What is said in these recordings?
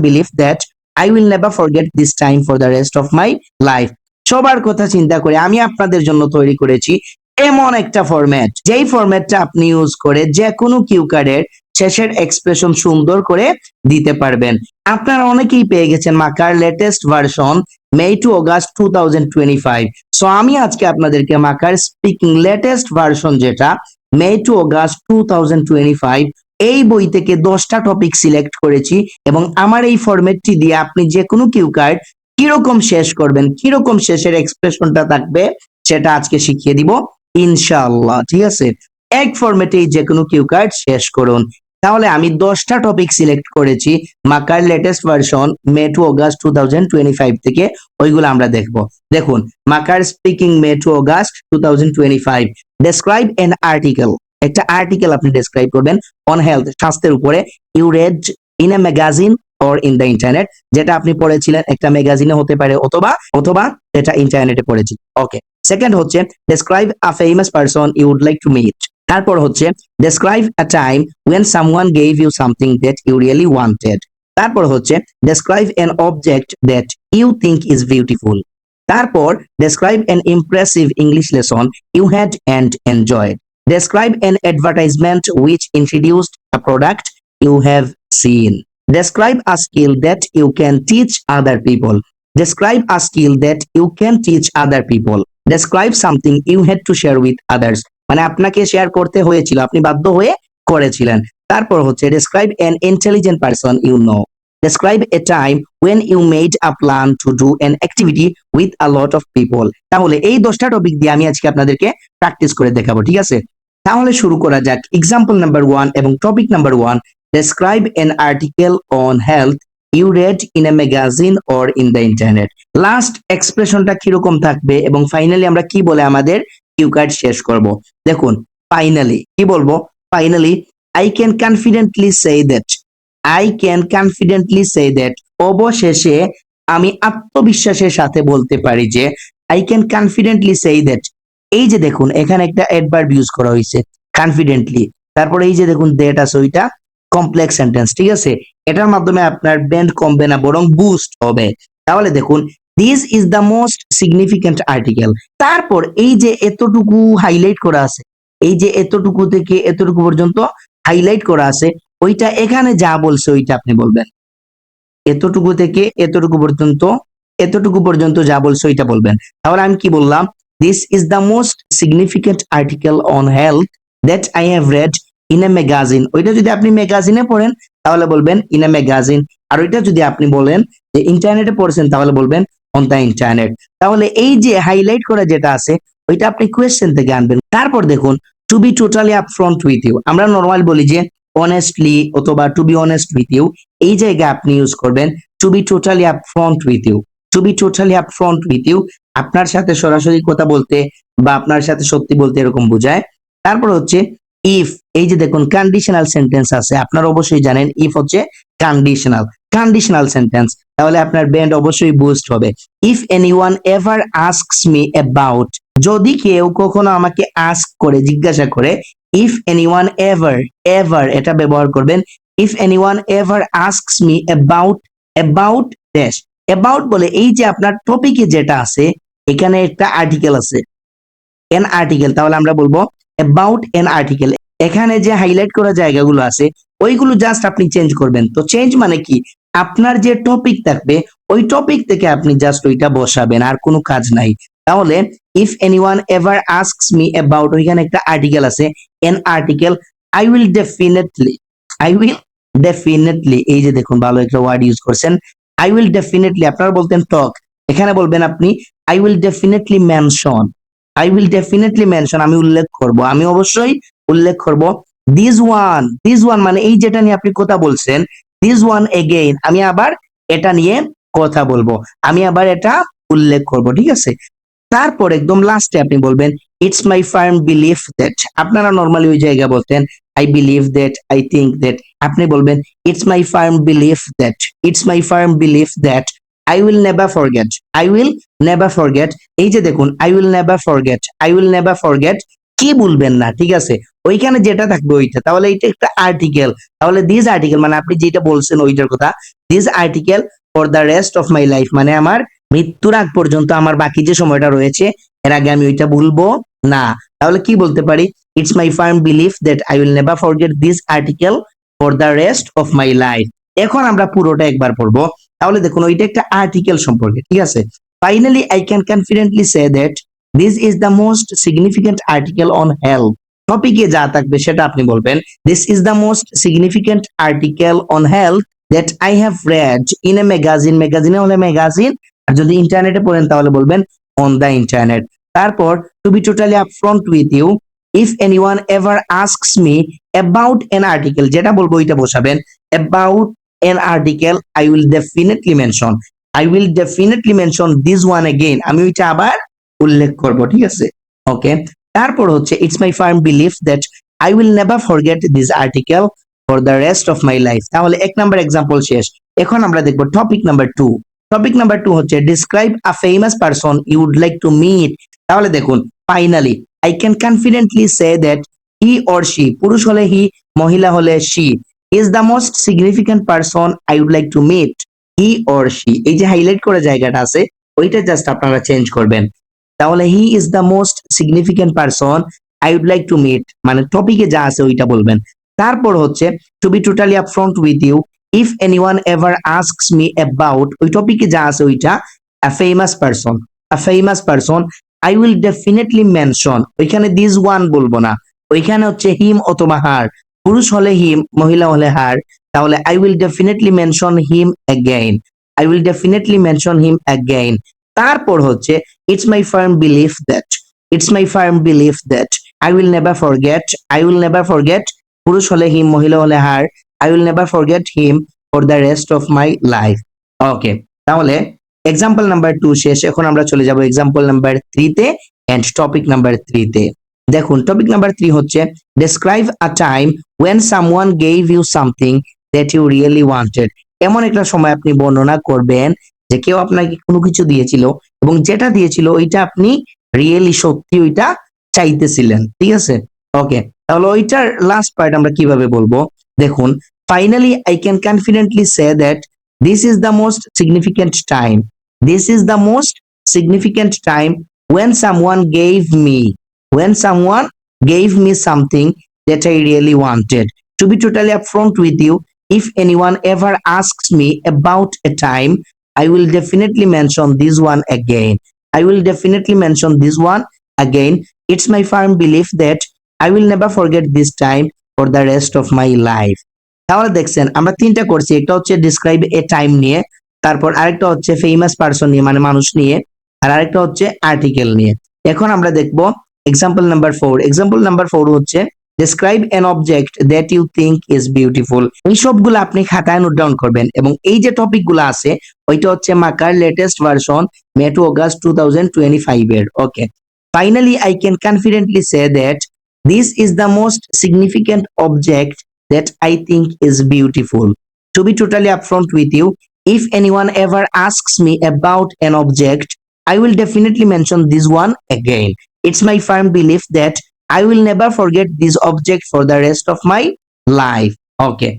believe that I will never forget this time for the rest of my life. সবার কথা চিন্তা করে আমি আপনাদের জন্য তৈরি করেছি এমন একটা ফরম্যাট, যেই ফরম্যাটটা আপনি ইউজ করে যে কোনো কিউ কার্ডের শেষের এক্সপ্রেশন সুন্দর করে দিতে পারবেন। আপনারা অনেকেই পেয়ে গেছেন Makar latest version May to August 2025। So আমি আজকে আপনাদেরকে মাকার স্পিকিং লেটেস্ট ভার্সন যেটা মে টু অগাস্ট 2025 এই বই থেকে 10টা টপিক সিলেক্ট করেছি এবং আমার এই ফরম্যাটটি দিয়ে আপনি যে কোনো কিউ কার্ড কিরকম শেষ করবেন, কিরকম শেষের এক্সপ্রেশনটা থাকবে সেটা আজকে শিখিয়ে দিব ইনশাআল্লাহ। ঠিক আছে, এক ফরম্যাটেই যে কোনো কিউ কার্ড শেষ করুন। তাহলে আমি 10টা টপিক সিলেক্ট করেছি Makkar latest version May to August 2025 থেকে, ওইগুলো আমরা দেখব। দেখুন, Makkar speaking May to August 2025, describe an article. একটা আর্টিকেল আপনি ডেসক্রাইব করবেন অন হেলথ, স্বাস্থ্যের উপরে, you read in a magazine or in the internet, যেটা আপনি পড়েছিলেন একটা ম্যাগাজিনে হতে পারে অথবা অথবা যেটা ইন্টারনেটে পড়েছি। ওকে, সেকেন্ড হচ্ছে describe a famous person you would like to meet. তারপর হচ্ছে describe a time when someone gave you something that you really wanted। তারপর হচ্ছে describe an object that you think is beautiful। তারপর describe an impressive English lesson you had and enjoyed। Describe an advertisement which introduced a product you have seen। Describe a skill that you can teach other people। Describe a skill that you can teach other people। Describe something you had to share with others, মানে আপনাকে share করতে হয়েছিল, আপনি বাধ্য হয়ে করেছিলেন। তারপর হচ্ছে describe an intelligent person you know। Describe a time when you made a plan to do an activity with a lot of people। তাহলে এই 10টা টপিক দিয়ে আমি আজকে আপনাদেরকে প্র্যাকটিস করে দেখাবো। ঠিক আছে, তাহলে শুরু করা যাক। এক্সাম্পল নাম্বার 1 এবং topic number 1, describe an article on health you read in a magazine or in the internet। Last এক্সপ্রেশনটা কিরকম থাকবে এবং ফাইনালি আমরা কি বলে আমাদের কিউ কার্ড শেষ করব। দেখুন, ফাইনালি কি বলবো, finally I can confidently say that, I can confidently say that, অবশেষে আমি আত্মবিশ্বাসের সাথে বলতে পারি যে I can confidently say that। এই যে দেখুন এখানে একটা অ্যাডভার্ব ইউজ করা হয়েছে কনফিডেন্টলি, তারপরে এই যে দেখুন দ্যাট আছে, ওইটা কমপ্লেক্স সেন্টেন্স। ঠিক আছে, এটার মাধ্যমে আপনার ব্যান্ড কমবে না বরং বুস্ট হবে। তাহলে দেখুন, this is the most significant article. তারপর এই যে এতটুকু হাইলাইট করা আছে, এই যে এতটুকু থেকে এতটুকু পর্যন্ত হাইলাইট করা আছে, ওইটা এখানে যা বলছে ওইটা আপনি বলবেন। এতটুকু থেকে এতটুকু পর্যন্ত যা বলছে ওইটা বলবেন। তাহলে আমি কি বললাম, this is the most significant article on health that I have read in a magazine. ওইটা যদি আপনি ম্যাগাজিনে পড়েন তাহলে বলবেন ইন এ ম্যাগাজিন, আর ওইটা যদি আপনি বলেন যে ইন্টারনেটে পড়ছেন তাহলে বলবেন অন দ্য ইন্টারনেট। তাহলে এই যে হাইলাইট করা যেটা আছে ওইটা আপনি কোয়েশ্চেন থেকে আনবেন। তারপর দেখুন, to be totally upfront with you. আমরা নরমাল বলি যে অনেস্টলি অথবা to be honest with you, এই জায়গায় আপনি ইউজ করবেন to be totally upfront with you. To be totally upfront with you আপনার সাথে সরাসরি কথা বলতে বা আপনার সাথে সত্যি বলতে এরকম বোঝায়। তারপর হচ্ছে ইফ, এই যে দেখুন কন্ডিশনাল সেন্টেন্স আছে, আপনারা অবশ্যই জানেন ইফ হচ্ছে কন্ডিশনাল সেন্টেন্স, তাহলে আপনার ব্যান্ড অবশ্যই বুস্ট হবে। If anyone ever asks me about, যদি কেউ কখনো আমাকে আস্ক করে, জিজ্ঞাসা করে, ইফ এনিওয়ান এভার এটা ব্যবহার করবেন। If anyone ever asks me about dash, about বলে এই যে আপনার টপিকে যেটা আছে এখানে একটা আর্টিকেল আছে এন আর্টিকেল, তাহলে আমরা বলবো অ্যাবাউট এন আর্টিকেল। এখানে যে হাইলাইট করা জায়গাগুলো আছে ওইগুলো জাস্ট আপনি চেঞ্জ করবেন। তো চেঞ্জ মানে কি, আপনার যে টপিক থাকবে ওই টপিক থেকে আপনি জাস্ট ওইটা বসাবেন, আর কোনো কাজ নাই। তাহলে if anyone ever asks me about, ওইখানে একটা আর্টিকেল আছে N article, I will definitely, এই যে দেখুন ভালো একটা ওয়ার্ড ইউজ করছেন, আই উইল ডেফিনেটলি, আপনারা বলতেন টক, এখানে বলবেন আপনি আই উইল ডেফিনেটলি মেনশন, আমি উল্লেখ করব, আমি অবশ্যই উল্লেখ করব। দিস ওয়ান মানে এই যেটা নিয়ে আপনি কথা বলছেন, দিস ওয়ান এগেইন, আমি আবার এটা নিয়ে কথা বলবো, আমি আবার এটা উল্লেখ করব। ঠিক আছে, তারপর একদম লাস্টে আপনি বলবেন it's my firm belief that. আপনারা নরমালি ওই জায়গায় বলতেন I believe that, I think that, আপনি বলবেন it's my firm belief that I will never forget, এই যে দেখুন I will never forget কি বলবেন না, ঠিক আছে? ওইখানে যেটা থাকবে ওইটা। তাহলে এটা একটা আর্টিকেল। তাহলে দিস আর্টিকেল মানে আপনি যেটা বলছেন ওইটার কথা, this article for the rest of my life মানে আমার মৃত্যুর আগ পর্যন্ত আমার বাকি যে সময়টা রয়েছে এর আগে আমি ওইটা ভুলবো না। তাহলে কি বলতে পারি? It's my firm belief that I will never forget this article for the rest of my life. এখন আমরা পুরোটা একবার পড়বো। তাহলে দেখুন ওইটা একটা আর্টিকেল সম্পর্কে, ঠিক আছে? Finally I can confidently say that this is the most significant article on health. টপিকে যা থাকবে সেটা আপনি বলবেন। This is the most significant article on health that I have read in a magazine. ম্যাগাজিনে হলে ম্যাগাজিন, আর যদি ইন্টারনেটে পড়েন তাহলে বলবেন অন দ্য ইন্টারনেট। তারপর to be totally upfront with you, if anyone ever asks me about an article, যেটা বলবো ওইটা বসাবেন। About an article I will definitely mention, I will definitely mention this one again, আমি ওইটা আবার উল্লেখ করব, ঠিক আছে? ওকে। তারপর হচ্ছে it's my firm belief that I will never forget this article for the rest of my life. তাহলে এক নাম্বার এক্সাম্পল শেষ। এখন আমরা দেখবো টপিক নাম্বার 2। টপিক নাম্বার 2 হচ্ছে describe a famous person you would like to meet. তাহলে দেখুন finally I can confidently say that he or she, পুরুষ হলে হি, মহিলা হলে she, is the most significant person I would like to meet. He or she, এই যে highlight করা জায়গাটা আছে ওইটা জাস্ট আপনারা চেঞ্জ করবেন। তাহলে he is the most significant person I would like to meet মানে টপিকে যা আছে ওইটা বলবেন। তারপর হচ্ছে to be totally upfront with you, if anyone ever asks me about, ওই টপিকে যা আছে ওইটা a famous person, a famous person I will definitely mention, ওইখানে দিস ওয়ান বলবো না, ওইখানে হচ্ছে হিম অথবা হার, পুরুষ হলে হিম, মহিলা হলে হার, তাহলে I will definitely mention him again, I will definitely mention him again. তারপর হচ্ছে it's my firm belief that, it's my firm belief that I will never forget, I will never forget, পুরুষ হলে him, মহিলা হলে her, I will never forget him for the rest of my life. Okay, তাহলে example number 2 শেষ। এখন আমরা চলে যাব এক্সাম্পল নাম্বার 3 তে এন্ড টপিক নাম্বার 3 তে। দেখুন টপিক নাম্বার 3 হচ্ছে describe a time when someone gave you something that you really wanted। এমন একটা সময় আপনি বর্ণনা করবেন যে কেউ আপনাকে কোনো কিছু দিয়েছিল এবং যেটা দিয়েছিল ওইটা আপনি রিয়েলি সত্যি ওইটা চাইতেছিলেন, ঠিক আছে? ওকে, তাহলে ওইটার লাস্ট পার্ট আমরা কিভাবে বলবো? দেখুন finally I can confidently say that this is the most significant time, this is the most significant time when someone gave me, when someone gave me something that I really wanted. To be totally upfront with you, if anyone ever asks me about a time, I will definitely mention this one again. I will definitely mention this one again. It's my firm belief that I will never forget this time for the rest of my life. তাহলে দেখছেন আমরা তিনটা করছি, একটা হচ্ছে describe এ time নিয়ে, তারপর আরেকটা হচ্ছে ফেমাস পারসন নিয়ে মানে মানুষ নিয়ে, আর আরেকটা হচ্ছে আর্টিকেল নিয়ে। এখন আমরা দেখবো এক্সাম্পল নাম্বার 4। এক্সাম্পল নাম্বার 4 হচ্ছে describe an object that you think is beautiful। এই সবগুলো আপনি খাতায় নোট ডাউন করবেন এবং এই যে টপিক গুলো আছে ওইটা হচ্ছে Makkar latest version May to August 2025 এর। Okay, finally I can confidently say that this is the most significant object that I think is beautiful. To be totally upfront with you, if anyone ever asks me about an object, I will definitely mention this one again. It's my firm belief that I will never forget this object for the rest of my life. Okay.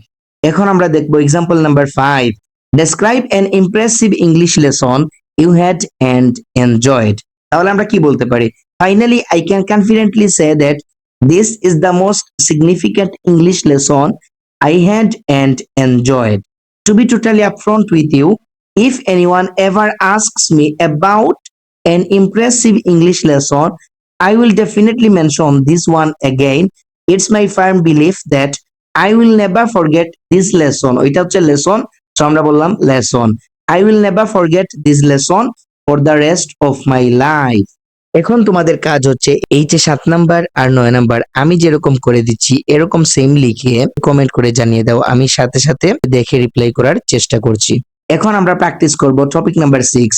এখন আমরা দেখবো example number 5. Describe an impressive English lesson you had and enjoyed. তাহলে আমরা কি বলতে পারি? Finally, I can confidently say that this is the most significant English lesson I had and enjoyed. To be totally upfront with you, if anyone ever asks me about an impressive English lesson, I will definitely mention this one again. It's my firm belief that I will never forget this lesson. ওইটা হচ্ছে lesson, so আমরা বললাম lesson. I will never forget this lesson for the rest of my life. এখন তোমাদের কাজ হচ্ছে এই যে 7 নাম্বার আর 9 নাম্বার আমি যেরকম করে দিচ্ছি এরকম সেম লিখে কমেন্ট করে জানিয়ে দাও, আমি সাথে সাথে দেখে রিপ্লাই করার চেষ্টা করছি। এখন আমরা প্র্যাকটিস করব topic number 6।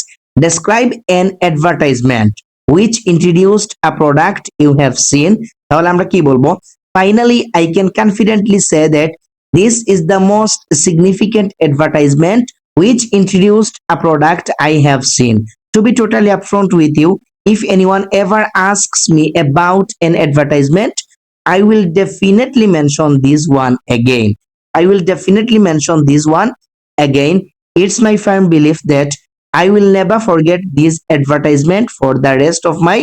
Describe an advertisement which introduced a product you have seen। তাহলে আমরা কি বলবো? Finally, I can confidently say that this is the most significant advertisement which introduced a product I have seen. To be totally upfront with you, if anyone ever asks me about an advertisement, I will definitely mention this one again. I will definitely mention this one again. It's my firm belief that I will never forget this advertisement for the rest of my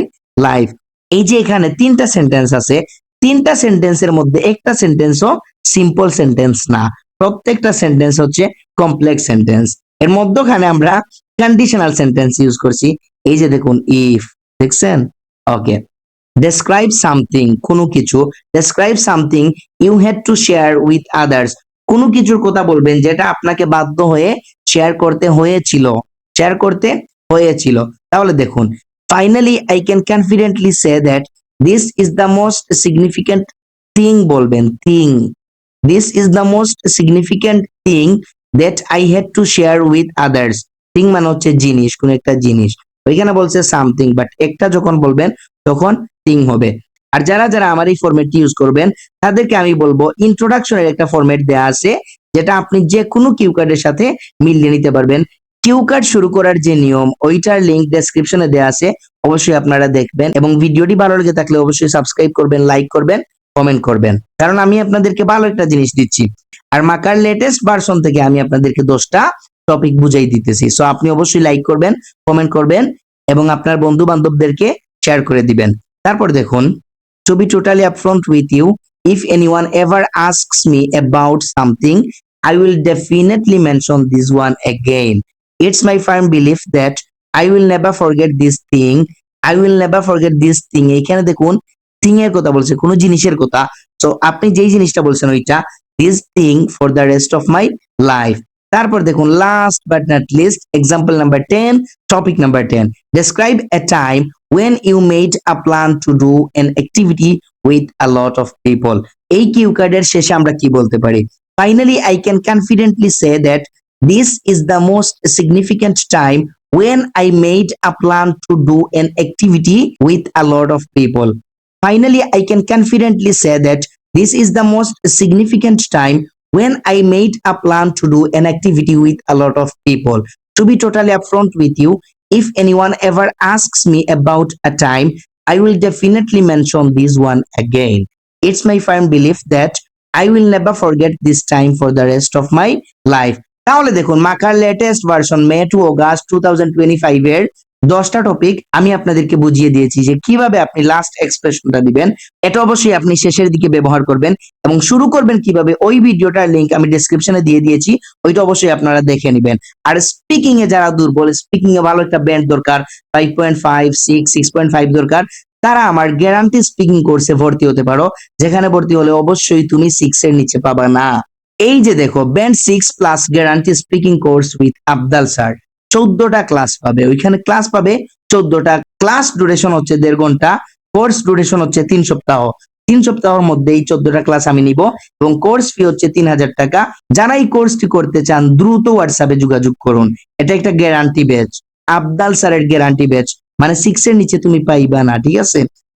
life. এই যে এখানে তিনটা sentence আছে, তিনটা সেন্টেন্সের মধ্যে একটা সেন্টেন্সও simple sentence না, প্রত্যেকটা সেন্টেন্স হচ্ছে কমপ্লেক্স সেন্টেন্স। এর মধ্যখানে আমরা কন্ডিশনাল সেন্টেন্স ইউজ করছি। এই যে দেখুন ইফ, দেখছেন? ওকে, describe something, কোনো কিছু, describe something you had to share with others, কোনো কিছুর কথা বলবেন যেটা আপনাকে বাধ্য হয়ে শেয়ার করতে হয়েছিল, শেয়ার করতে হয়েছিল। তাহলে দেখুন, finally I can confidently say that this is the most significant thing, বলবেন thing, this is the most significant thing that I had to share with others. thing মানে হচ্ছে জিনিস, কোন একটা জিনিস। ওইখানে বলছে সামথিং, বাট একটা যখন বলবেন তখন থিং হবে। আর যারা যারা আমার এই ফরম্যাটটি ইউজ করবেন তাদেরকে আমি বলবো, ইন্ট্রোডাকশনের একটা ফরম্যাট দেয়া আছে যেটা আপনি যে কোনো কিউ কার্ডের সাথে মিলিয়ে নিতে পারবেন। কিউ কার্ড শুরু করার যে নিয়ম, ওইটার লিংক ডেসক্রিপশনে দেয়া আছে, অবশ্যই আপনারা দেখবেন। এবং ভিডিওটি ভালো লেগে থাকলে অবশ্যই সাবস্ক্রাইব করবেন, লাইক করবেন, কমেন্ট করবেন, কারণ আমি আপনাদেরকে ভালো একটা জিনিস দিচ্ছি। আর মাকার লেটেস্ট ভার্সন থেকে আমি আপনাদেরকে 10টা টপিক বুঝাই দিতেছি। সো আপনি অবশ্যই লাইক করবেন, কমেন্ট করবেন এবং আপনার বন্ধু বান্ধবদেরকে শেয়ার করে দিবেন। তারপর দেখুন, to be totally upfront with you, if anyone ever asks me about something, I will definitely mention this one again. It's my firm belief that I will never forget this thing. I will never forget this thing. এখানে দেখুন thing এর কথা বলছে, কোনো জিনিসের কথা। So আপনি যেই জিনিসটা বলছেন ওইটা, this thing for the rest of my life. তারপর দেখুন, last but not list, example number 10, topic number 10, describe a time when you made a plan to do an activity with a lot of people. এই Q কার্ডের শেষে আমরা কি বলতে পারি? Finally, I can confidently say that this is the most significant time when I made a plan to do an activity with a lot of people. Finally, I can confidently say that this is the most significant time when I made a plan to do an activity with a lot of people. To be totally upfront with you, if anyone ever asks me about a time, I will definitely mention this one again. It's my firm belief that I will never forget this time for the rest of my life. তাহলে দেখুন, Makar latest version May to August 2025 এর 10টা topic আমি আপনাদেরকে বুঝিয়ে দিয়েছি যে কিভাবে আপনি লাস্ট এক্সপ্রেশনটা দিবেন। এটা অবশ্যই আপনি শেষের দিকে ব্যবহার করবেন এবং শুরু করবেন কিভাবে, ওই ভিডিওটার লিংক আমি ডেসক্রিপশনে দিয়ে দিয়েছি, ওইটা অবশ্যই আপনারা দেখে নেবেন। আর স্পিকিং এ যারা দুর্বল, স্পিকিং এ ভালো একটা ব্যান্ড দরকার, 5.5, 6, 6.5 দরকার, তারা আমার গ্যারান্টি স্পিকিং কোর্সে ভর্তি হতে পারো, যেখানে ভর্তি হলে অবশ্যই তুমি 6 এর নিচে পাবা না। এই যে দেখো, band 6 plus guarantee speaking course with Afdal sir, 14টা ক্লাস পাবে, ওইখানে ক্লাস পাবে 14টা। ক্লাস ডিউরেশন হচ্ছে 1.5 ঘন্টা, কোর্স ডিউরেশন হচ্ছে 3 সপ্তাহ। 3 সপ্তাহের মধ্যে এই 14টা ক্লাস আমি নিব এবং কোর্স ফি হচ্ছে 3000 টাকা। যারা এই কোর্সটি করতে চান দ্রুত হোয়াটসঅ্যাপে যোগাযোগ করুন। এটা একটা গ্যারান্টি ব্যাচ, আফদাল স্যারের গ্যারান্টি ব্যাচ, মানে 6 এর নিচে তুমি পাইবা না, ঠিক আছে?